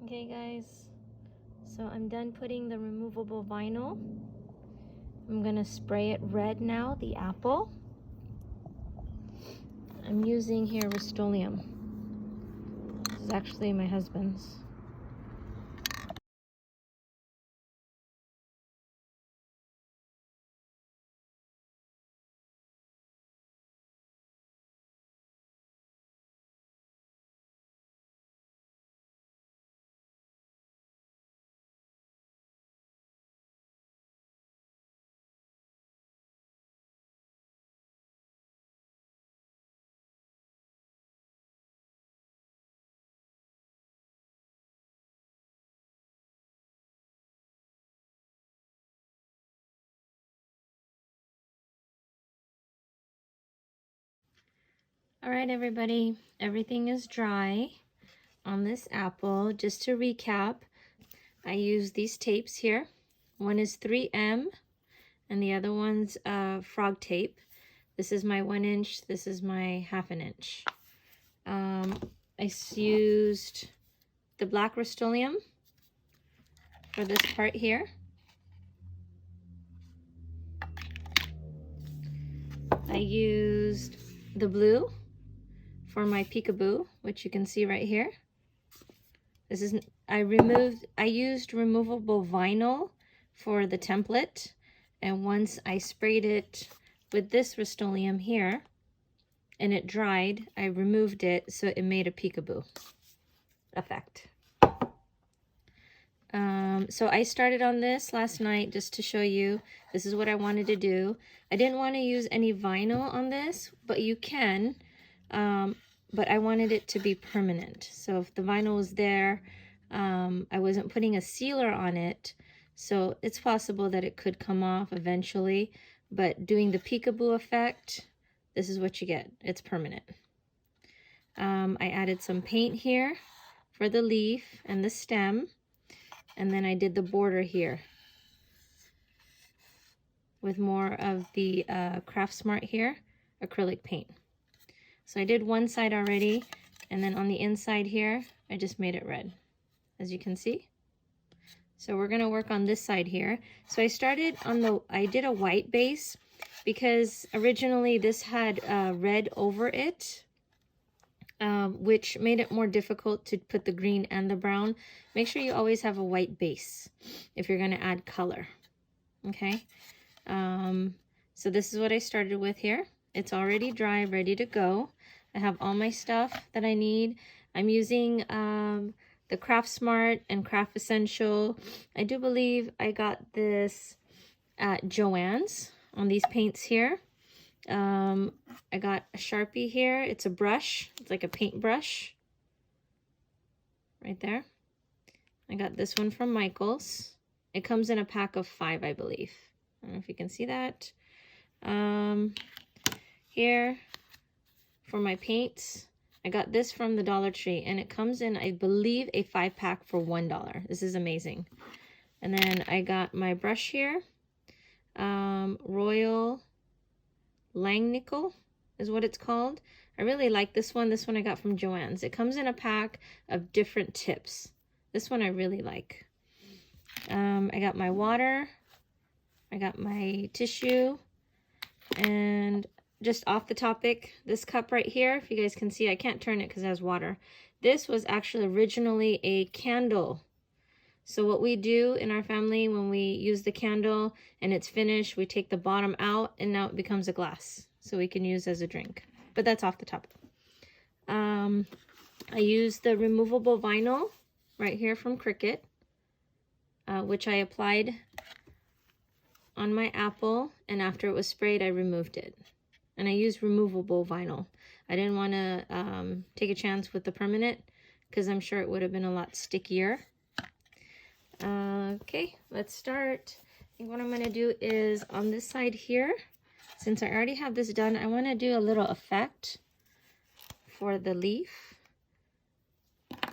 Okay guys, so I'm done putting the removable vinyl. I'm gonna spray it red now, the apple. I'm using here Rust-Oleum. This is actually my husband's. All right, everybody, everything is dry on this apple. Just to recap, I use these tapes here. One is 3M and the other one's frog tape. This is my 1 inch, this is my 1/2 inch. I used the black Rust-Oleum for this part here. I used the blue for my peekaboo, which you can see right here. This is, I used removable vinyl for the template, and once I sprayed it with this Rust-Oleum here and it dried, I removed it so it made a peekaboo effect. So I started on this last night just to show you this is what I wanted to do. I didn't want to use any vinyl on this, but you can. But I wanted it to be permanent. So if the vinyl was there, I wasn't putting a sealer on it. So it's possible that it could come off eventually. But doing the peekaboo effect, this is what you get. It's permanent. I added some paint here for the leaf and the stem. And then I did the border here with more of the Craft Smart here, acrylic paint. So I did one side already, and then on the inside here, I just made it red, as you can see. So we're gonna work on this side here. So I started on I did a white base because originally this had red over it, which made it more difficult to put the green and the brown. Make sure you always have a white base if you're gonna add color, okay? So this is what I started with here. It's already dry, ready to go. I have all my stuff that I need. I'm using the Craft Smart and Craft Essential. I do believe I got this at Joann's on these paints here. I got a Sharpie here. It's a brush. It's like a paint brush. Right there. I got this one from Michael's. It comes in a pack of 5, I believe. I don't know if you can see that. Here for my paints, I got this from the Dollar Tree, and it comes in, I believe, a 5-pack for $1. This is amazing. And then I got my brush here. Royal Langnickel is what it's called. I really like this one. This one I got from Joann's. It comes in a pack of different tips. This one I really like. I got my water. I got my tissue. And just off the topic, this cup right here, if you guys can see, I can't turn it because it has water. This was actually originally a candle. So what we do in our family when we use the candle and it's finished, we take the bottom out and now it becomes a glass. So we can use as a drink. But that's off the topic. I used the removable vinyl right here from Cricut, which I applied on my apple, and after it was sprayed, I removed it. And I used removable vinyl. I didn't want to take a chance with the permanent because I'm sure it would have been a lot stickier. Okay, let's start. I think what I'm going to do is on this side here, since I already have this done, I want to do a little effect for the leaf. I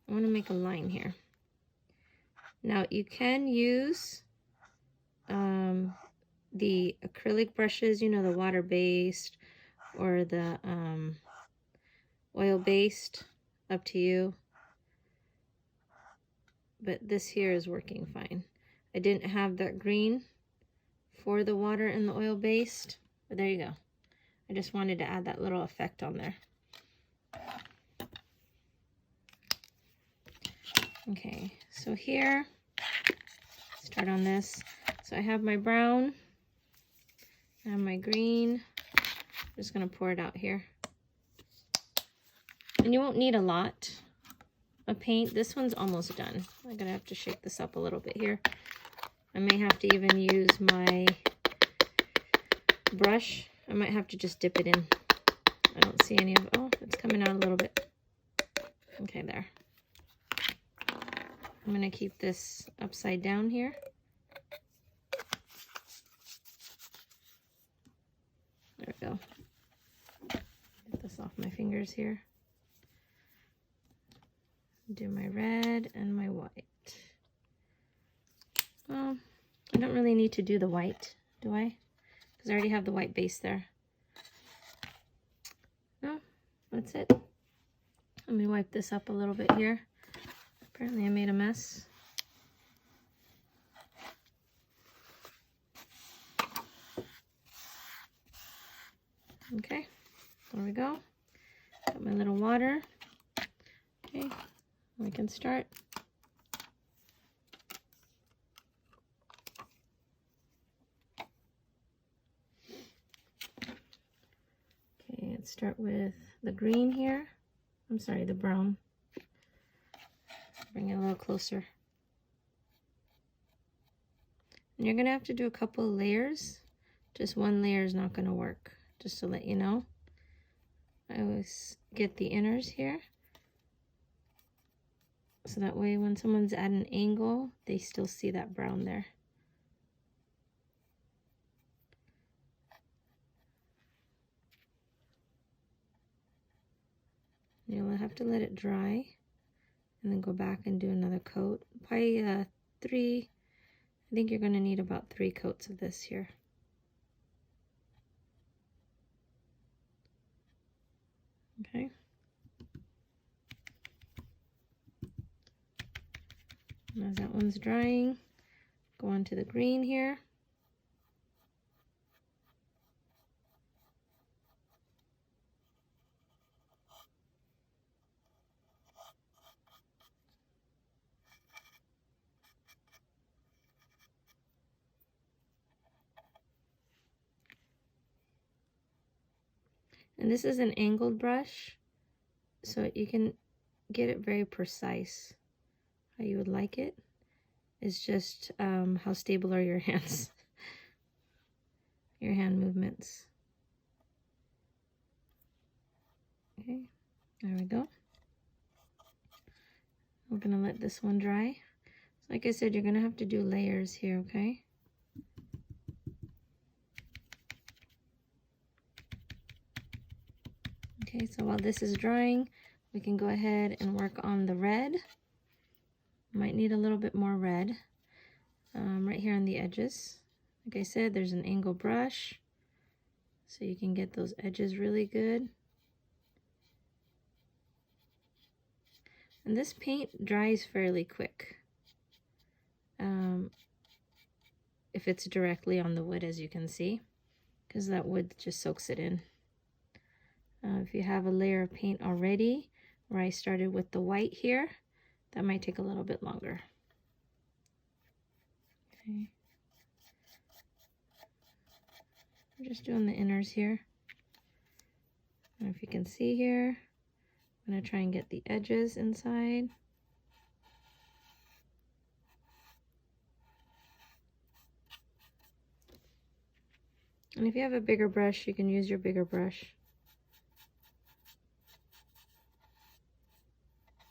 want to make a line here. Now you can use the acrylic brushes, you know, the water-based or the oil-based, up to you. but this here is working fine. I didn't have that green for the water and the oil based, but there you go. I just wanted to add that little effect on there. Okay, so here, start on this. So I have my brown, I have my green. I'm just gonna pour it out here. And you won't need a lot of paint. This one's almost done. I'm gonna have to shake this up a little bit here. I may have to even use my brush. I might have to just dip it in. I don't see any of it. Oh, it's coming out a little bit. Okay, there. I'm gonna keep this upside down here. There we go. Get this off my fingers here. Do my red and my white. Well, I don't really need to do the white, do I? Because I already have the white base there. No, that's it. Let me wipe this up a little bit here. Apparently I made a mess. Okay, there we go. Got my little water. Okay, we can start. Okay, let's start with the green here. I'm sorry, the brown. Bring it a little closer. And you're gonna have to do a couple of layers. Just one layer is not gonna work, just to let you know. I always get the inners here. So that way when someone's at an angle, they still see that brown there. You'll have to let it dry and then go back and do another coat. Probably I think you're gonna need about 3 coats of this here. Okay. And as that one's drying, go on to the green here. And this is an angled brush, so you can get it very precise how you would like it. It's just how stable are your hands, your hand movements. Okay, there we go. We're gonna let this one dry. So like I said, you're gonna have to do layers here, okay? Okay, so while this is drying, we can go ahead and work on the red. Might need a little bit more red right here on the edges. Like I said, there's an angle brush, so you can get those edges really good. And this paint dries fairly quick if it's directly on the wood, as you can see, because that wood just soaks it in. If you have a layer of paint already, where I started with the white here, that might take a little bit longer. Okay. I'm just doing the inners here. I don't know if you can see here. I'm going to try and get the edges inside. And if you have a bigger brush, you can use your bigger brush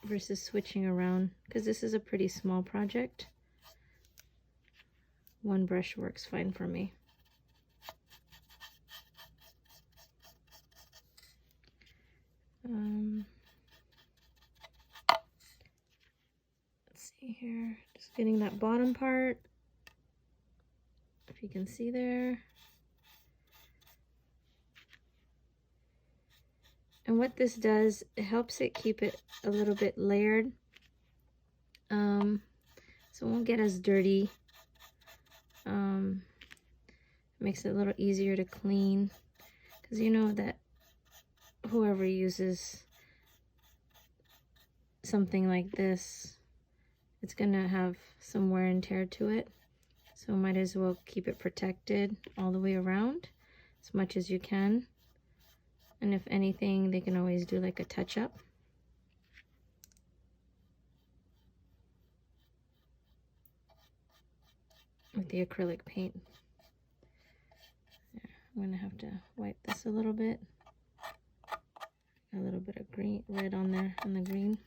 versus switching around, because this is a pretty small project. One brush works fine for me. Let's see here, just getting that bottom part, if you can see there. And what this does, it helps it keep it a little bit layered. so it won't get as dirty. Makes it a little easier to clean, because you know that whoever uses something like this, it's gonna have some wear and tear to it, so might as well keep it protected all the way around as much as you can. And if anything, they can always do like a touch-up. With the acrylic paint. There, I'm gonna have to wipe this a little bit. A little bit of green, red on there, on the green.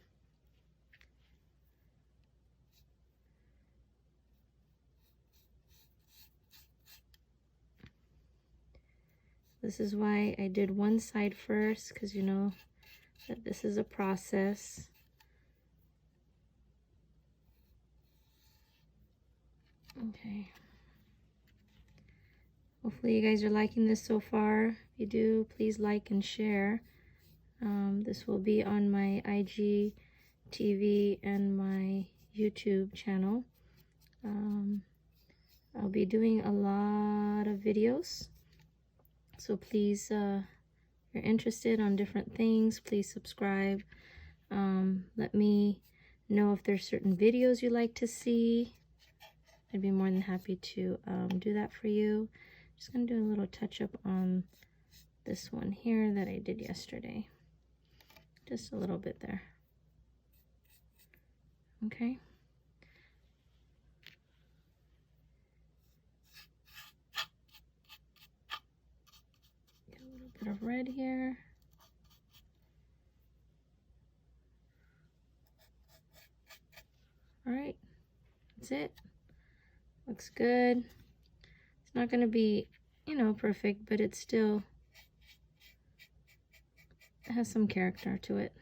This is why I did one side first, because you know that this is a process. Okay. Hopefully you guys are liking this so far. If you do, please like and share. This will be on my IGTV and my YouTube channel. I'll be doing a lot of videos. So please, if you're interested on different things, please subscribe. Let me know if there's certain videos you'd like to see. I'd be more than happy to do that for you. Just gonna do a little touch up on this one here that I did yesterday. Just a little bit there. Okay. Get a little bit of red here. All right, that's it. Looks good. It's not gonna be, you know, perfect, but it's still, it has some character to it.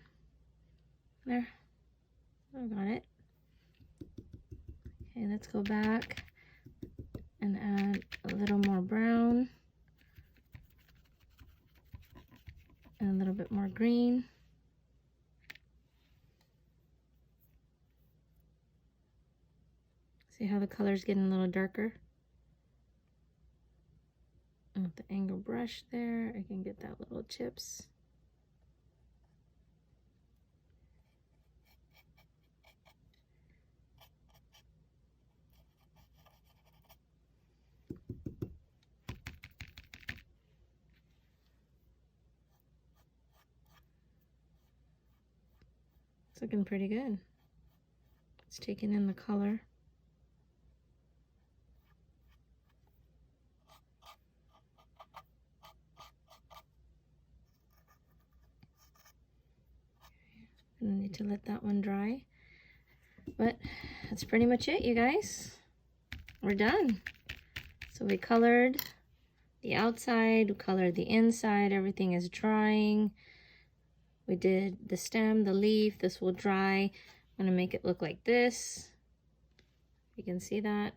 There, I got it. Okay, let's go back and add a little more brown and a little bit more green. See how the color's getting a little darker? And with the angle brush there, I can get that little chips. It's looking pretty good. It's taking in the color. I need to let that one dry. But that's pretty much it, you guys. We're done. So we colored the outside, we colored the inside, everything is drying. We did the stem, the leaf, this will dry. I'm gonna make it look like this. You can see that.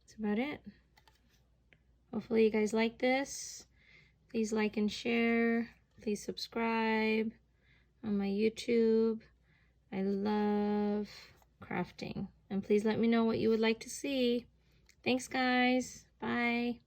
That's about it. Hopefully you guys like this. Please like and share. Please subscribe on my YouTube. I love crafting. And please let me know what you would like to see. Thanks, guys. Bye.